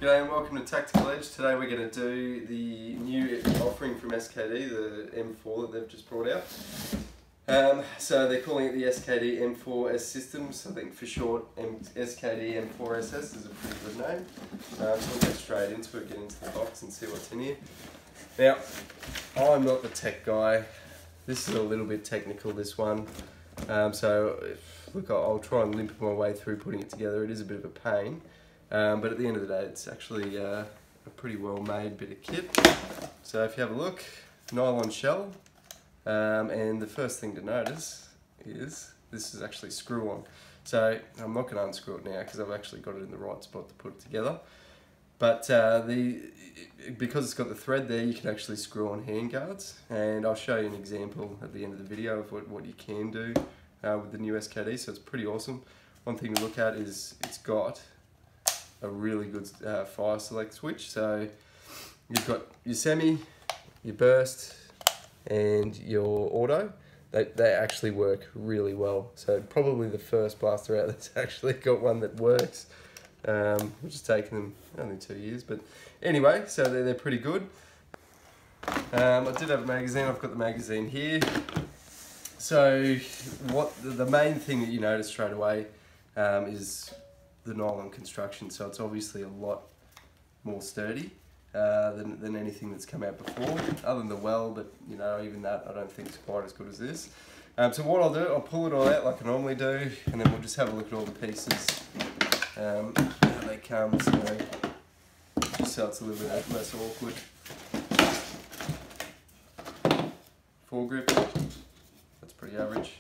G'day and welcome to Tactical Edge. Today we're going to do the new offering from SKD, the M4 that they've just brought out. So they're calling it the SKD M4 SS systems. I think for short SKD M4 SS is a pretty good name. So we'll get straight into it, get into the box and see what's in here. Now, I'm not the tech guy. This is a little bit technical, this one. Look, I'll try and limp my way through putting it together. It is a bit of a pain. But at the end of the day, it's actually a pretty well made bit of kit. So if you have a look, nylon shell, and the first thing to notice is this is actually screw on. So I'm not going to unscrew it now because I've actually got it in the right spot to put it together. But because it's got the thread there, you can actually screw on handguards, and I'll show you an example at the end of the video of what you can do with the new SKD. So it's pretty awesome. One thing to look at is it's got a really good fire select switch. So you've got your semi, your burst, and your auto. They actually work really well. So probably the first blaster out that's actually got one that works, which has taken them only 2 years. But anyway, so they're pretty good. I did have a magazine. I've got the magazine here. So what the main thing that you notice straight away is the nylon construction. So it's obviously a lot more sturdy than anything that's come out before, other than the well, but you know, even that I don't think is quite as good as this. So what I'll do, I'll pull it all out like I normally do, and then we'll just have a look at all the pieces, how they come, just so it's a little bit less awkward. Foregrip, that's pretty average.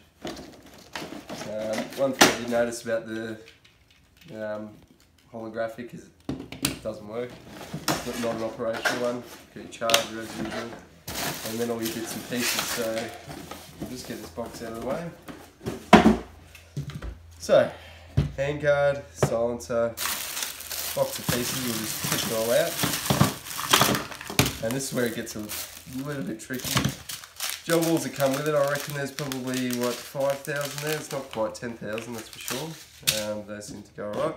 One thing you notice about the holographic is it doesn't work. It's not an operational one. Get your charger as usual, and then all your bits and pieces. So we'll just get this box out of the way. So handguard, silencer, box of pieces. We'll just tip it all out, and this is where it gets a little bit tricky. Gel balls that come with it, I reckon there's probably, what, 5,000 there? It's not quite 10,000, that's for sure. They seem to go alright.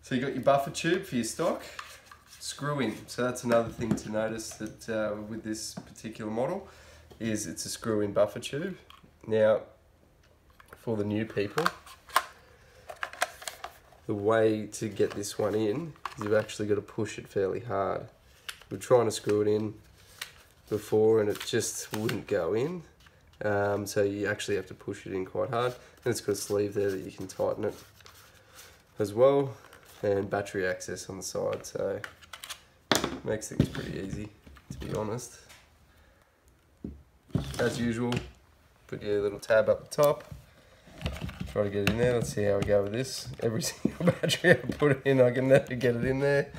So you've got your buffer tube for your stock. Screw in. So that's another thing to notice that with this particular model, is it's a screw in buffer tube. Now, for the new people, the way to get this one in is you've actually got to push it fairly hard. We're trying to screw it in before and it just wouldn't go in, so you actually have to push it in quite hard. And it's got a sleeve there that you can tighten it as well, and battery access on the side, so it makes things pretty easy, to be honest. As usual, put your little tab up the top, try to get it in there. Let's see how we go with this. Every single battery I put it in, I can never get it in there.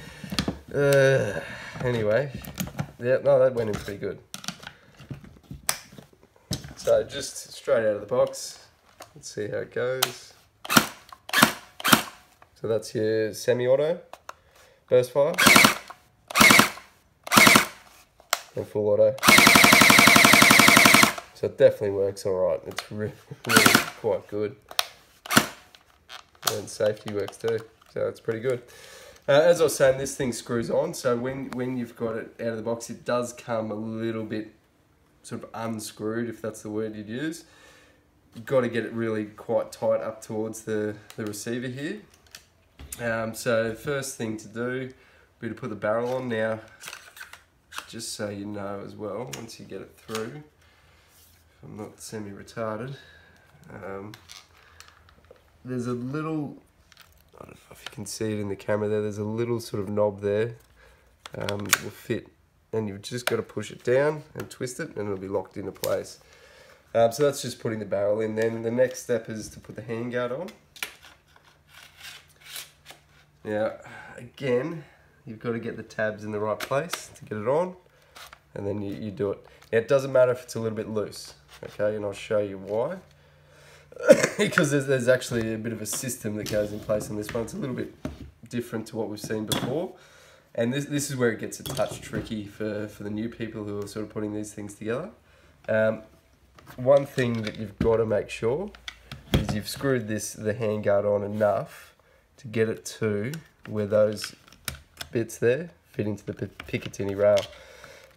Anyway, yeah, no, that went in pretty good. So just straight out of the box, let's see how it goes. So that's your semi-auto, burst fire, and full auto. So it definitely works alright. It's really quite good. And safety works too, so it's pretty good. As I was saying, this thing screws on, so when you've got it out of the box, it does come a little bit sort of unscrewed, if that's the word you'd use. You've got to get it really quite tight up towards the receiver here. So the first thing to do would be to put the barrel on. Now, just so you know as well, once you get it through, if I'm not semi-retarded, there's a little, I don't know if you can see it in the camera there, there's a little sort of knob there that will fit, and you've just got to push it down and twist it and it'll be locked into place. So that's just putting the barrel in. Then the next step is to put the handguard on. Now again, you've got to get the tabs in the right place to get it on, and then you do it. Now it doesn't matter if it's a little bit loose, okay, and I'll show you why. Because there's actually a bit of a system that goes in place on this one. It's a little bit different to what we've seen before, and this is where it gets a touch tricky for the new people who are sort of putting these things together. One thing that you've got to make sure is you've screwed the handguard on enough to get it to where those bits there fit into the Picatinny rail.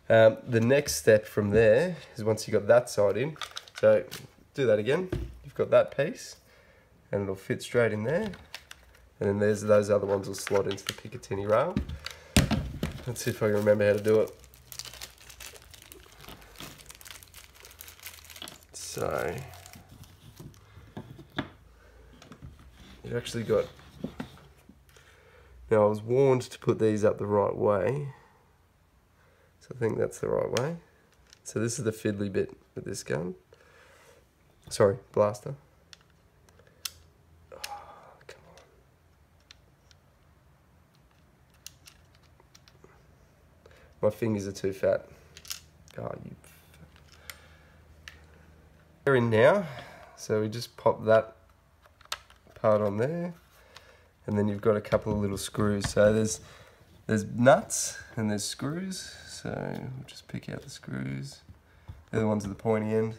The next step from there is once you've got that side in, so do that again, you've got that piece and it'll fit straight in there, and then there's those other ones will slot into the Picatinny rail. Let's see if I can remember how to do it. So you've actually got, now I was warned to put these up the right way, so I think that's the right way. So this is the fiddly bit with this gun. Sorry, blaster. Oh, come on. My fingers are too fat. Oh, they're in now, so we just pop that part on there, and then you've got a couple of little screws. So there's nuts and there's screws, so we'll just pick out the screws. They're the ones at the pointy end.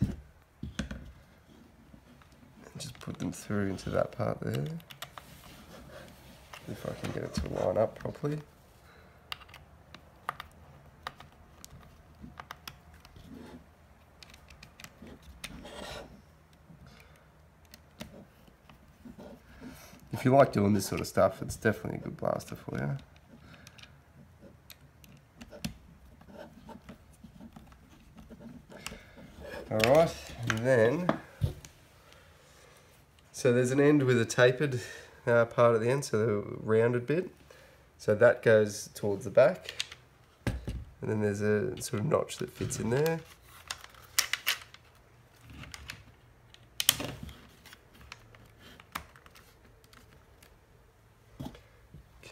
And just put them through into that part there. If I can get it to line up properly. If you like doing this sort of stuff, it's definitely a good blaster for you. Alright, and then, so there's an end with a tapered part at the end, so the rounded bit. So that goes towards the back. And then there's a sort of notch that fits in there.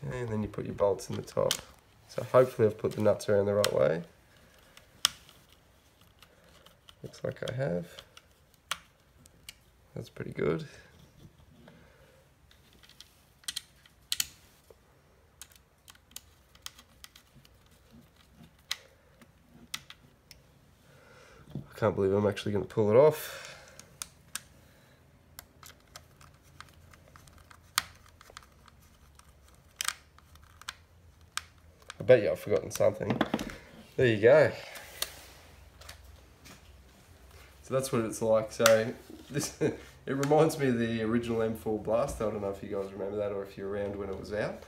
Okay, and then you put your bolts in the top. So hopefully I've put the nuts around the right way. Looks like I have. That's pretty good. I can't believe I'm actually going to pull it off. I bet you I've forgotten something. There you go. So that's what it's like. So this, it reminds me of the original M4 Blaster. I don't know if you guys remember that or if you're around when it was out.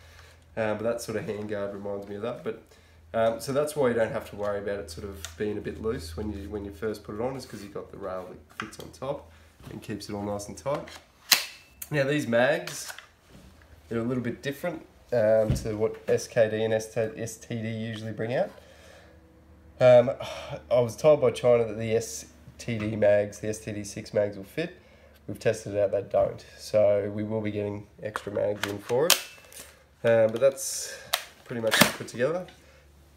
But that sort of handguard reminds me of that. But so that's why you don't have to worry about it sort of being a bit loose when you first put it on, is because you've got the rail that fits on top and keeps it all nice and tight. Now these mags, they're a little bit different to what SKD and STD usually bring out. I was told by China that the STD mags, the STD6 mags will fit. We've tested it out, they don't. So we will be getting extra mags in for it. But that's pretty much put together.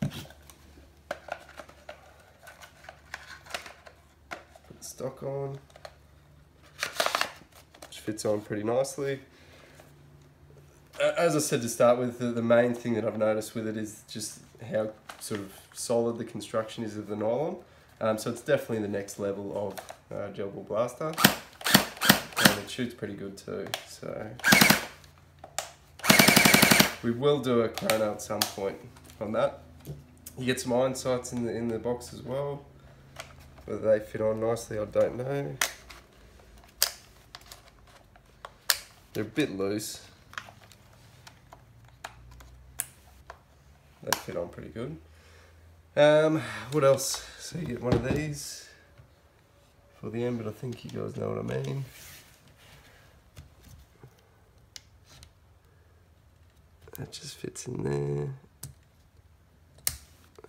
Put the stock on, which fits on pretty nicely. As I said to start with, the main thing that I've noticed with it is just how sort of solid the construction is of the nylon. So it's definitely the next level of Gelblaster, and it shoots pretty good too. So we will do a chrono at some point on that. You get some iron sights in the box as well. Whether they fit on nicely, I don't know. They're a bit loose. They fit on pretty good. What else? So you get one of these for the end, but I think you guys know what I mean. That just fits in there.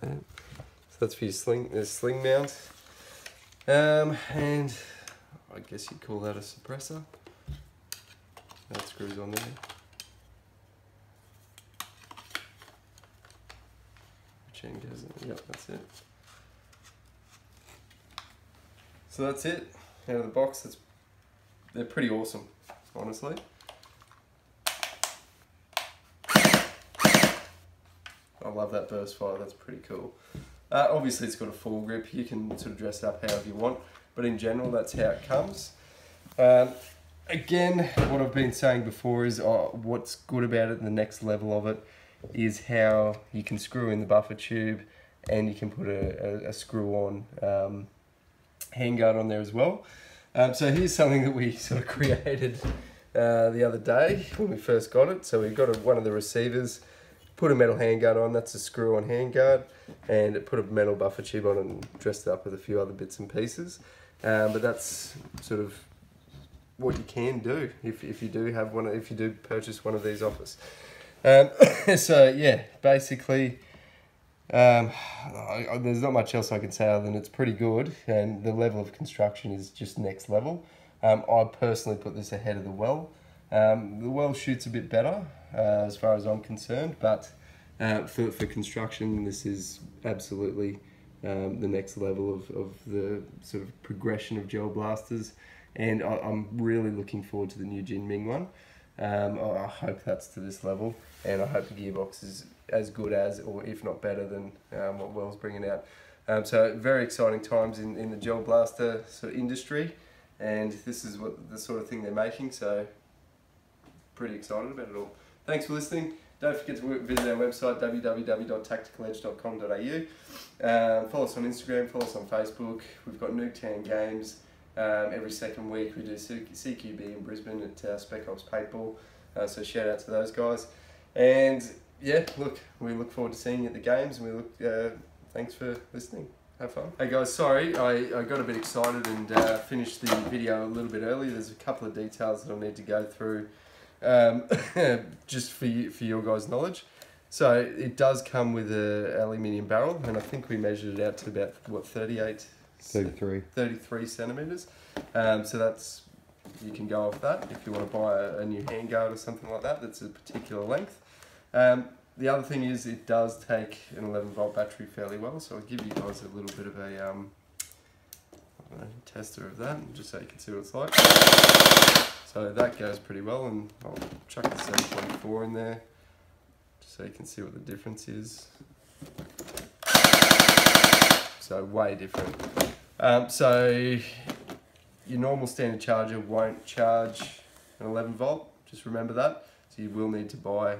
So that's for your sling mount. And I guess you'd call that a suppressor. That screws on there. Chain goes in. Yep, that's it. So that's it. Out of the box, they're pretty awesome, honestly. I love that burst fire, that's pretty cool. Obviously it's got a full grip, you can sort of dress it up however you want, but in general that's how it comes. Again, what I've been saying before is what's good about it, the next level of it, is how you can screw in the buffer tube, and you can put a screw-on handguard on there as well. So here's something that we sort of created the other day when we first got it. So we got one of the receivers, put a metal handguard on, that's a screw-on handguard, and it put a metal buffer tube on and dressed it up with a few other bits and pieces. But that's sort of what you can do if you do have one, if you do purchase one of these off us. So yeah, basically, there's not much else I can say other than it's pretty good, and the level of construction is just next level. I personally put this ahead of the well. The well shoots a bit better as far as I'm concerned, but for construction, this is absolutely the next level of the sort of progression of Gelblasters, and I'm really looking forward to the new Jin Ming one. I hope that's to this level, and I hope the gearbox is as good as, or if not better than, what Well's bringing out. So very exciting times in the Gelblaster sort of industry, and this is what the sort of thing they're making, so pretty excited about it all. Thanks for listening. Don't forget to visit our website, www.tacticaledge.com.au. Follow us on Instagram, follow us on Facebook. We've got Nuketown games. Every second week we do CQB in Brisbane at Spec Ops Paintball, so shout out to those guys. And yeah, look, we look forward to seeing you at the games, and we look, thanks for listening. Have fun. Hey guys, sorry, I got a bit excited and finished the video a little bit early. There's a couple of details that I'll need to go through just for your guys' knowledge. So it does come with an aluminium barrel, and I think we measured it out to about, what, 33 centimeters. So that's, you can go off that if you want to buy a new handguard or something like that that's a particular length. The other thing is it does take an 11-volt battery fairly well, so I'll give you guys a little bit of a tester of that, just so you can see what it's like. So that goes pretty well, and I'll chuck the 7.4 in there, just so you can see what the difference is. So way different. So your normal standard charger won't charge an 11-volt, just remember that. So you will need to buy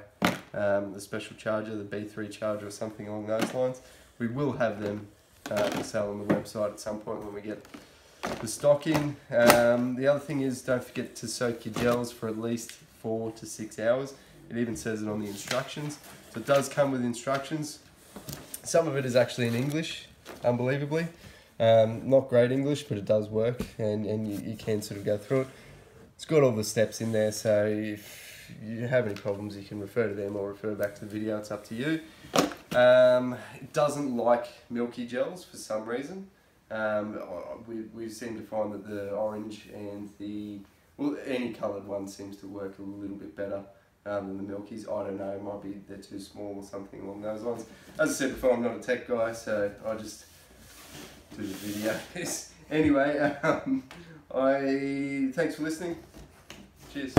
the special charger, the B3 charger or something along those lines. We will have them for sale on the website at some point when we get the stock in. The other thing is, don't forget to soak your gels for at least 4 to 6 hours. It even says it on the instructions. So it does come with instructions. Some of it is actually in English, unbelievably. Not great English, but it does work, and you can sort of go through it. It's got all the steps in there, so if you have any problems, you can refer to them or refer back to the video. It's up to you. It doesn't like milky gels for some reason. We seem to find that the orange and the, well, any coloured one seems to work a little bit better than the milkies. I don't know, it might be they're too small or something along those lines. As I said before, I'm not a tech guy, so I just do the videos. Anyway, thanks for listening. Cheers.